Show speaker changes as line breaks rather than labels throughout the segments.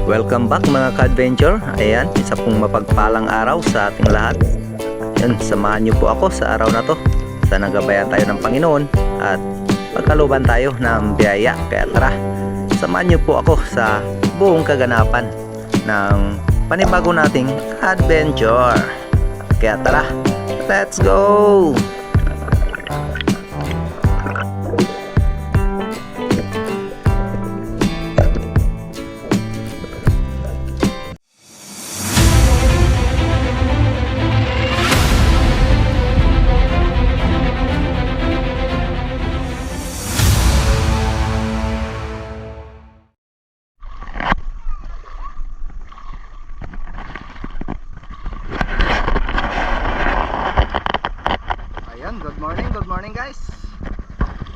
Welcome back mga ka-adventure. Ayan, isa pong mapagpalang araw sa ating lahat. Yan, samahan niyo po ako sa araw na to. Sana gabayan tayo ng Panginoon at pagkaluban tayo ng biyaya. Kaya tara, samahan niyo po ako sa buong kaganapan ng panibago nating adventure. Kaya tara, let's go! Good morning guys.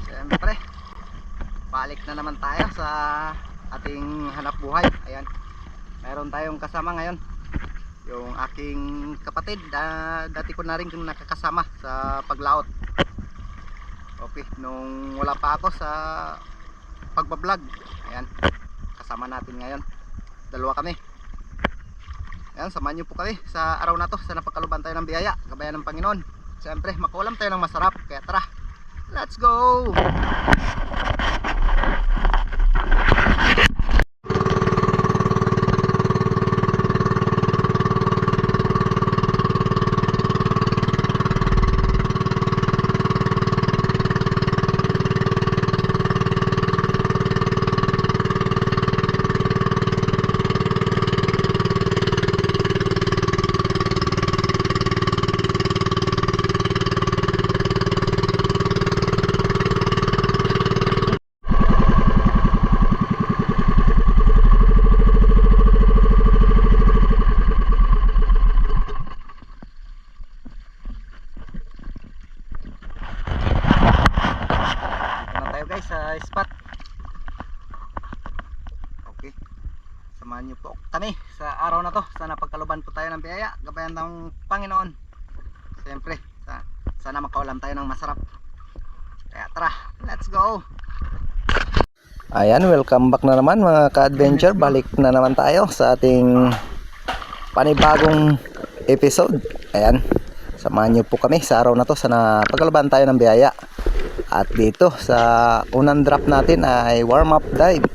Siyempre, balik na naman tayo sa ating hanap buhay. Ayan, meron tayong kasama ngayon, yung aking kapatid. Dati ko na rin kung nakakasama sa paglaot. Okay, nung wala pa ako sa pagbablog. Ayan, kasama natin ngayon. Dalawa kami. Ayan, samahan niyo po kami sa araw na to. Sana pagkaluban tayo ng biyaya, gabayan ng Panginoon. Siyempre, makulam tayo ng masarap. Kaya tara, let's go! Guys, sa spot. Okay, samahan niyo po kami sa araw na to. Sana pagkaluban po tayo ng biyaya, gabayan ng Panginoon. Siyempre, sana makaulam tayo ng masarap. Kaya tara, let's go! Ayan, welcome back na naman mga ka-adventure. Balik na naman tayo sa ating panibagong episode. Ayan, samahan niyo po kami sa araw na to. Sana pagkaluban tayo ng biyaya. At dito sa unang drop natin ay warm up dive.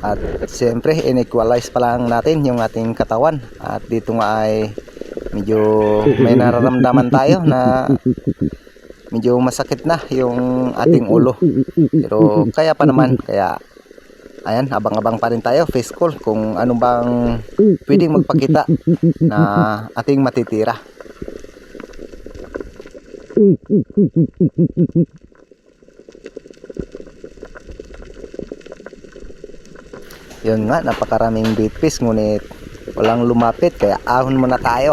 At siyempre inequalize pa lang natin yung ating katawan. At dito nga ay medyo may nararamdaman tayo na medyo masakit na yung ating ulo. Pero kaya pa naman, kaya ayan, abang-abang pa rin tayo, face call, kung ano bang pwedeng magpakita na ating matitira. Yun nga, napakaraming bait fish ngunit walang lumapit, kaya ahon muna tayo.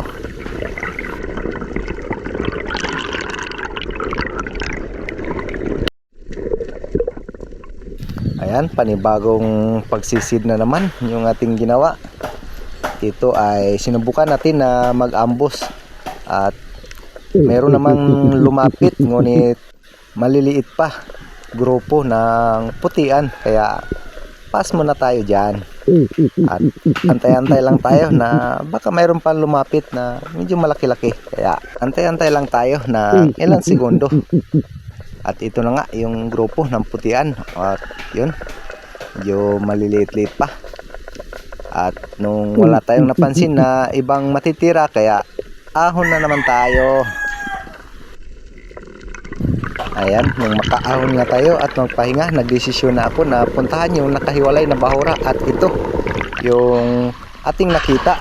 Ayan, panibagong pagsisid na naman yung ating ginawa. Ito ay sinubukan natin na mag-ambush at meron namang lumapit ngunit maliliit pa, grupo ng putian, kaya pass muna tayo dyan. At antay-antay lang tayo na baka mayroon pa lumapit na medyo malaki-laki, kaya antay-antay lang tayo na ilang segundo. At ito na nga yung grupo ng putian. At yun, medyo maliliit-liit pa. At nung wala tayong napansin na ibang matitira, kaya ahon na naman tayo. Ayan, nung makaahon nga tayo at magpahinga, nagdesisyon na ako na puntahan yung nakahiwalay na bahura. At ito, yung ating nakita,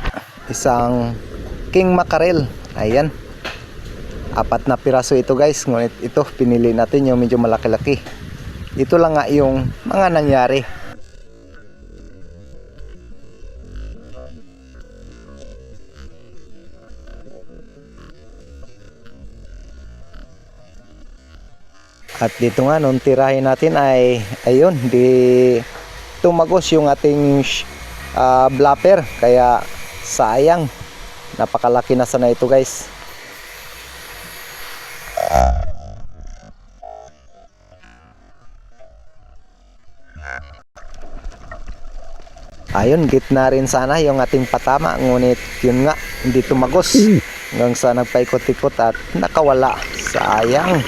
isang king mackerel. Ayan, 4 na piraso ito guys. Ngunit ito, pinili natin yung medyo malaki-laki. Ito lang nga yung mga nangyari. At dito nga, nung tirahin natin ay ayun, di tumagos yung ating blapper, kaya sayang, napakalaki na sana ito guys. Ayun, gitna rin sana yung ating patama, ngunit yun nga, hindi tumagos hanggang sa nagpaikot-ikot at nakawala. Sayang.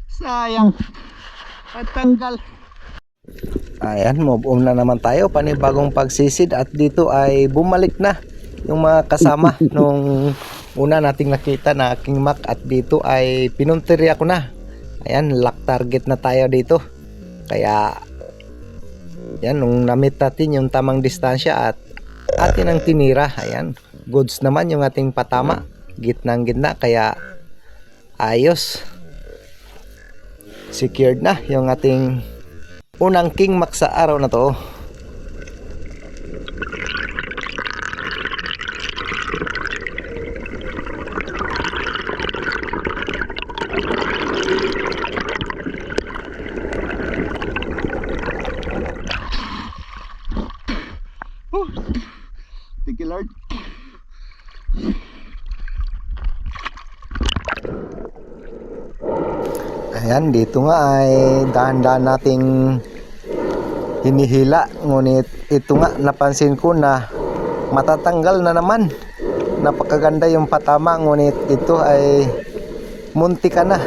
Sayang. Patanggal.
Ayan, move on na naman tayo, panibagong pagsisid at dito ay bumalik na yung mga kasama nung una nating nakita na King Mac at dito ay pinuntirya ko na. Ayan, lock target na tayo dito. Kaya yan, nung namit natin yung tamang distansya at atin ang tinira. Ayan, goods naman yung ating patama. Gitnang gitna, kaya ayos. Secured na yung ating unang King Mac sa araw na to.
Thank you, Lord.
Ayan, dito nga ay dahan-dahan nating hinihila, ngunit ito nga napansin ko na matatanggal na naman. Napakaganda yung patama, ngunit ito ay muntika na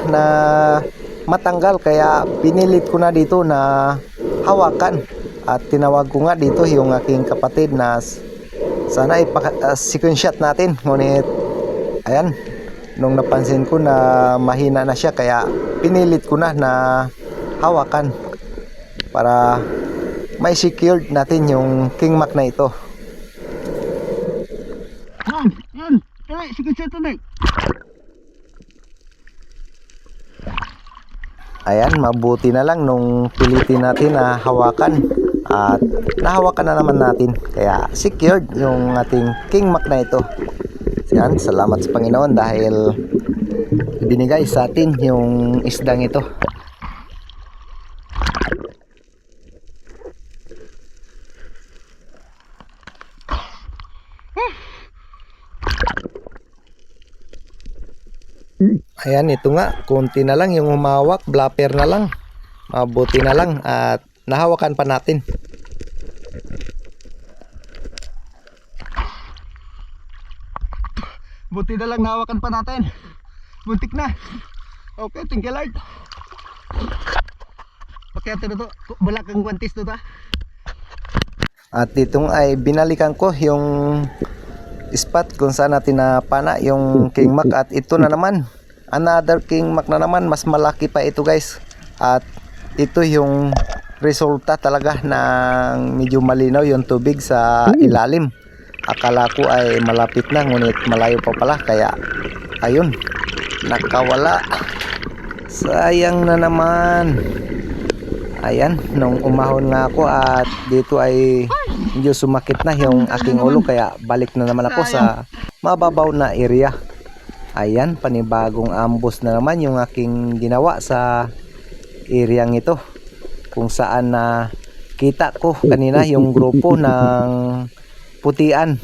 matanggal, kaya pinilit ko na dito na hawakan at tinawag ko nga dito yung aking kapatid na sana screenshot natin, ngunit ayan, nung napansin ko na mahina na siya, kaya pinilit ko na hawakan para may secured natin yung King Mac na ito.
Yan. Kaya, sige siya ito na.
Ayan, mabuti na lang nung pilitin natin na hawakan at nahawakan na naman natin, kaya secured yung ating King Mac na ito. Yan, salamat sa Panginoon dahil binigay sa atin yung isdang ito. Ayan, ito nga, konti na lang yung humawak, blapper na lang. Mabuti na lang at nahawakan pa natin.
Buti na lang nahawakan pa natin. Buntik na. Okay, thank you, Lord. Pakiyato na to. Wala kang guantes to ta.
At ditong ay binalikan ko yung spot kung saan natin napana yung King Mac, at ito na naman, another King Mac na naman, mas malaki pa ito guys. At ito yung resulta talaga ng medyo malinaw yung tubig sa ilalim. Akala ko ay malapit na, ngunit malayo pa pala, kaya ayun, nakawala. Sayang na naman. Ayan, nung umahon nga ako at dito ay medyo sumakit na yung aking ulo, kaya balik na naman ako sa mababaw na area. Ayan, panibagong ambush na naman yung aking ginawa sa area ito, kung saan na kita ko kanina yung grupo ng putian.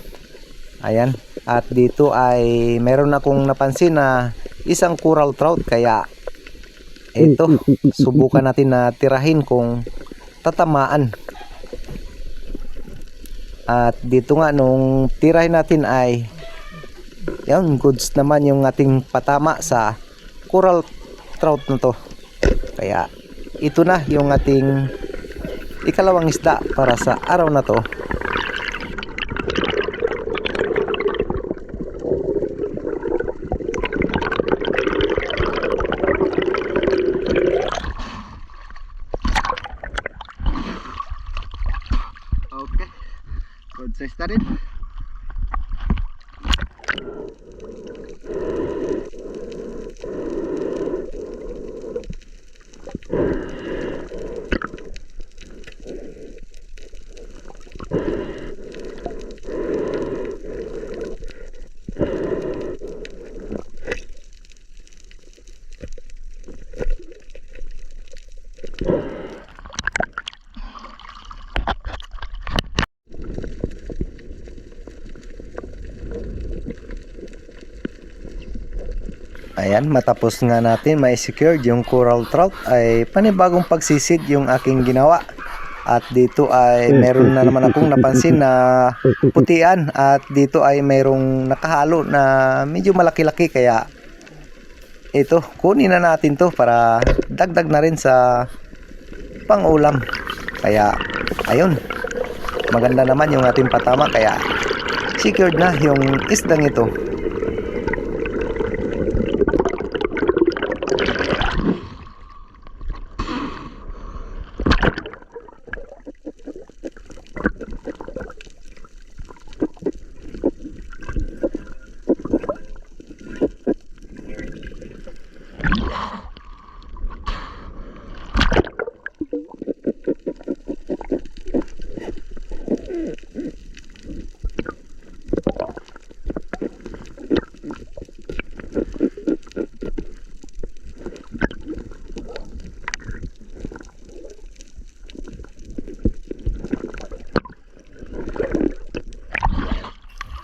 Ayan, at dito ay meron akong napansin na isang coral trout, kaya ito, subukan natin na tirahin kung tatamaan. At dito nga, nung tirahin natin ay yan, goods naman yung ating patama sa coral trout na to. Kaya ito na yung ating ikalawang isda para sa araw na to.
Okay. Good size na rin.
Ayan, matapos nga natin ma-secure yung coral trout ay panibagong pagsisid yung aking ginawa. At dito ay meron na naman akong napansin na putian at dito ay merong nakahalo na medyo malaki-laki kaya ito, kunin na natin to para dagdag na rin sa pang-ulam. Kaya ayun, maganda naman yung ating patama kaya secured na yung isdang ito.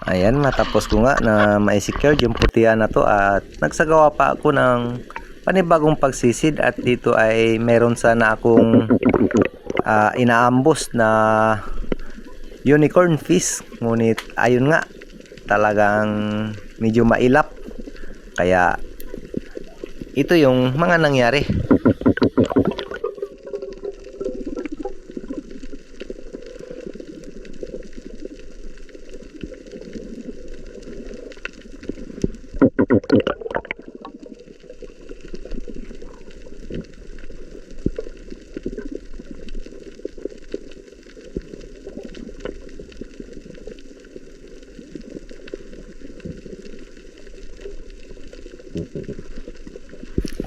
Ayan, matapos ko nga na ma-secure yung putian na to at nagsagawa pa ako ng panibagong pagsisid at dito ay meron sana akong inaambos na unicorn fish. Ngunit ayun nga, talagang medyo mailap. Kaya ito yung mga nangyari.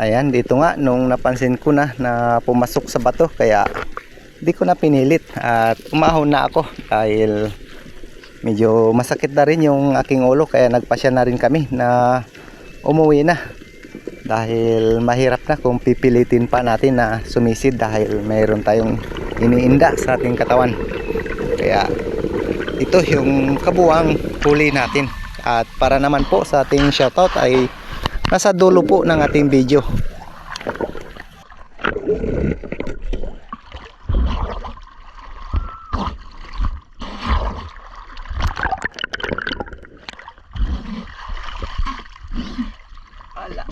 Ayan, dito nga nung napansin ko na pumasok sa bato kaya di ko na pinilit at umahon na ako dahil medyo masakit na rin yung aking ulo kaya nagpasya na rin kami na umuwi na dahil mahirap na kung pipilitin pa natin na sumisid dahil mayroon tayong iniinda sa ating katawan. Kaya ito yung kabuwang huli natin at para naman po sa ating shoutout ay nasa dulo po ng ating video. Ala.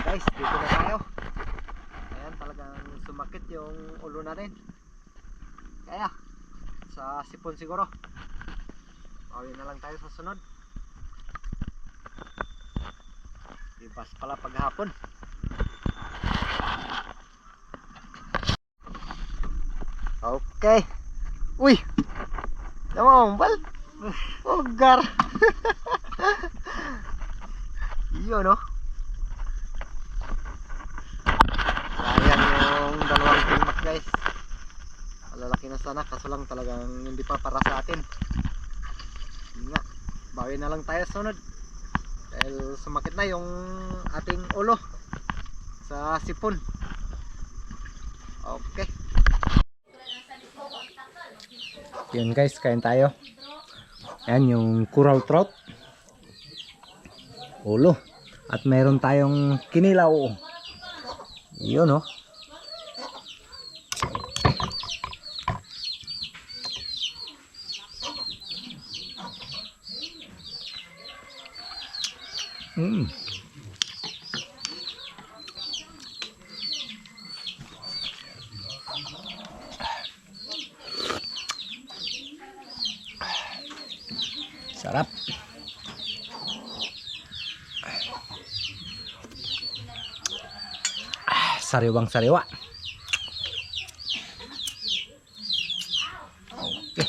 Guys, dito na tayo. Ayan, talagang sumakit yung ulo natin. Kaya, sa sipon siguro. Bawi na lang tayo sa sunod. Ibas pala paghapon. Okay. Uy! Namang bal! Oh, gar! Yun, no? Sayang yung dalawang timak, guys. Malalaki na sana kaso lang talagang hindi pa para sa atin. Yun nga, bawi na lang tayo sunod dahil sumakit na yung ating ulo sa sipon. Okay, yun guys, kain tayo. Ayan yung coral trout ulo at meron tayong kinilaw. Yun, oh. Sarap. Sariwang sariwa. Okay.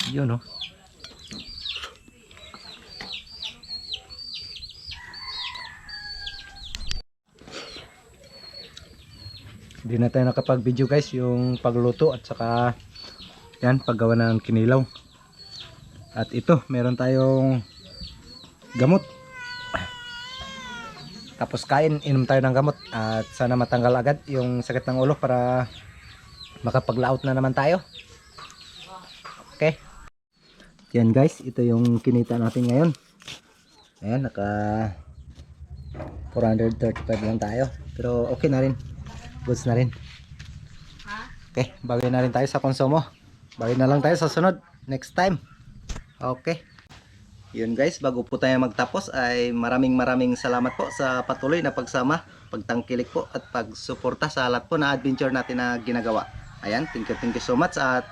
Yun oh. Hindi na tayo nakapag-video guys yung pagluto at saka yan paggawa ng kinilaw. At ito meron tayong gamot. Tapos kain, inom tayo ng gamot at sana matanggal agad yung sakit ng ulo para makapag-layout na naman tayo. Okay. Yan guys, ito yung kinita natin ngayon. Ayan, naka 435 lang tayo. Pero okay na rin. Goods na rin. Okay, bagay na rin tayo sa konsumo. Bagay na lang tayo sa sunod. Next time. Okay. Yun guys, bago po tayo magtapos ay maraming salamat po sa patuloy na pagsama, pagtangkilik po at pagsuporta sa lahat po na adventure natin na ginagawa. Ayan, thank you so much at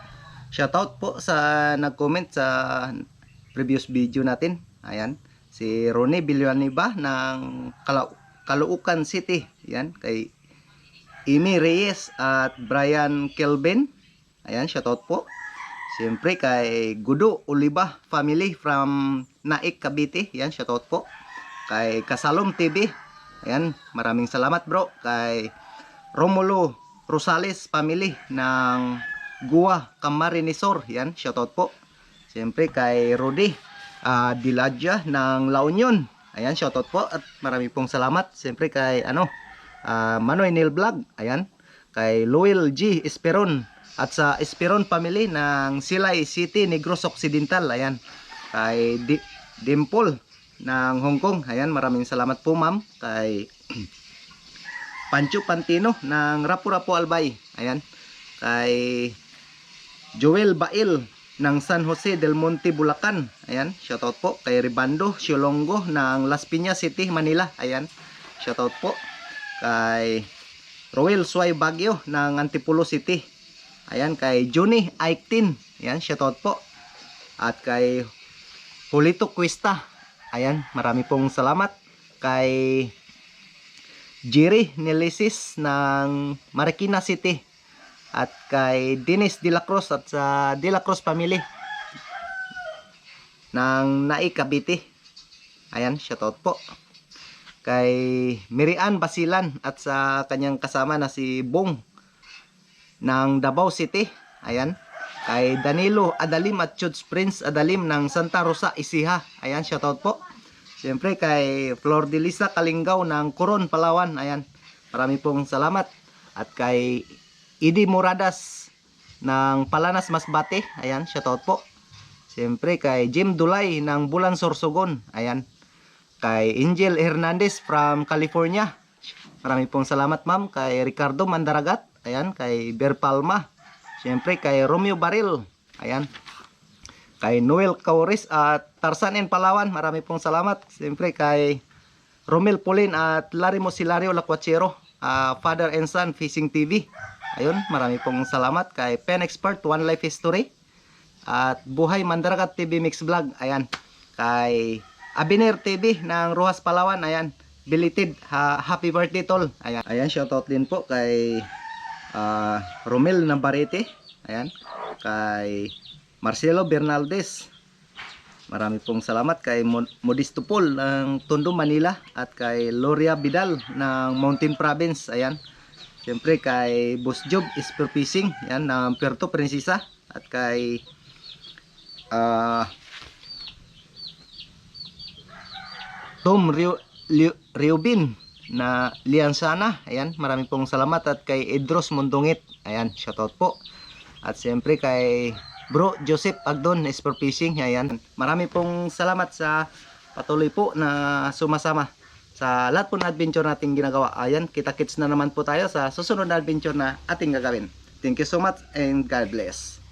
shoutout po sa nag-comment sa previous video natin. Ayan, si Ronnie Villanueva ng Caloocan City. Ayan, kay Amy Reyes at Brian Kelvin. Ayan, shoutout po. Siyempre kay Gudo Oliva family from Naik, Cavite. Yan, shoutout po. Kay Kasalom TV. Ayan, maraming salamat bro. Kay Romulo Rosales family ng Gua, Camarinesor. Yan, shoutout po. Siyempre kay Rudy Diladja ng La Union. Ayan, shoutout po at maraming pong salamat. Siyempre kay Manoy Neil Vlog. Ayan, kay Luil G. Esperon at sa Esperon family ng Silay City, Negros Occidental. Ayan, kay Dimple ng Hong Kong. Ayan, maraming salamat po ma'am. Kay Pancho Pantino ng Rapu-Rapu Albay. Ayan, kay Joel Bail ng San Jose del Monte, Bulacan. Ayan, shoutout po. Kay Ribando Siolongo ng Las Piñas City, Manila. Ayan, shoutout po. Kay Roel Suay Baguio ng Antipolo City. Ayan, kay Johnny Aiktin. Ayan, shoutout po. At kay Julito Cuesta. Ayan, marami pong salamat. Kay Jerry Nelesis ng Marikina City. At kay Dennis De La Cruz at sa De La Cruz family ng Naik, Cavite. Ayan, shoutout po. Kay Mirian Basilan at sa kanyang kasama na si Bong ng Davao City. Ayan, kay Danilo Adalim at Chuds Prince Adalim ng Santa Rosa, Isiha. Ayan, shoutout po. Siyempre kay Flor de Lisa Kalingaw ng Coron, Palawan. Ayan, marami pong salamat. At kay Idi Moradas ng Palanas, Masbate. Ayan, shoutout po. Siyempre kay Jim Dulay ng Bulan, Sorsogon. Ayan, kay Angel Hernandez from California. Marami pong salamat ma'am. Kay Ricardo Mandaragat. Ayan, kay Ber Palma. Siyempre kay Romeo Baril. Ayan, kay Noel Cauris at Tarzan and Palawan. Marami pong salamat. Siyempre kay Romel Polin at Larry Mosilario Lacuachero, Father and Son Fishing TV. Ayun, marami pong salamat. Kay Pen Expert One Life History at Buhay Mandaragat TV Mix Vlog. Ayan, kay Abiner TV ng Rojas, Palawan. Ayan, belated happy birthday tol. Ayan, ayan, shoutout din po kay Romel Navarrete. Ayan, kay Marcelo Bernaldez. Marami pong salamat. Kay Modisto Paul ng Tondo, Manila. At kay Loria Vidal ng Mountain Province. Ayan, siyempre kay Boss Job Spear Fishing. Ayan, ng Puerto Princesa. At kay Tom Riobin na Liansana. Ayan, marami pong salamat. At kay Edros Mondongit. Ayan, shoutout po. At siyempre kay Bro Joseph Agdon Spear Fishing. Ayan, marami pong salamat sa patuloy po na sumasama sa lahat po na adventure nating ginagawa. Ayan, kita-kits na naman po tayo sa susunod na adventure na ating gagawin. Thank you so much and God bless.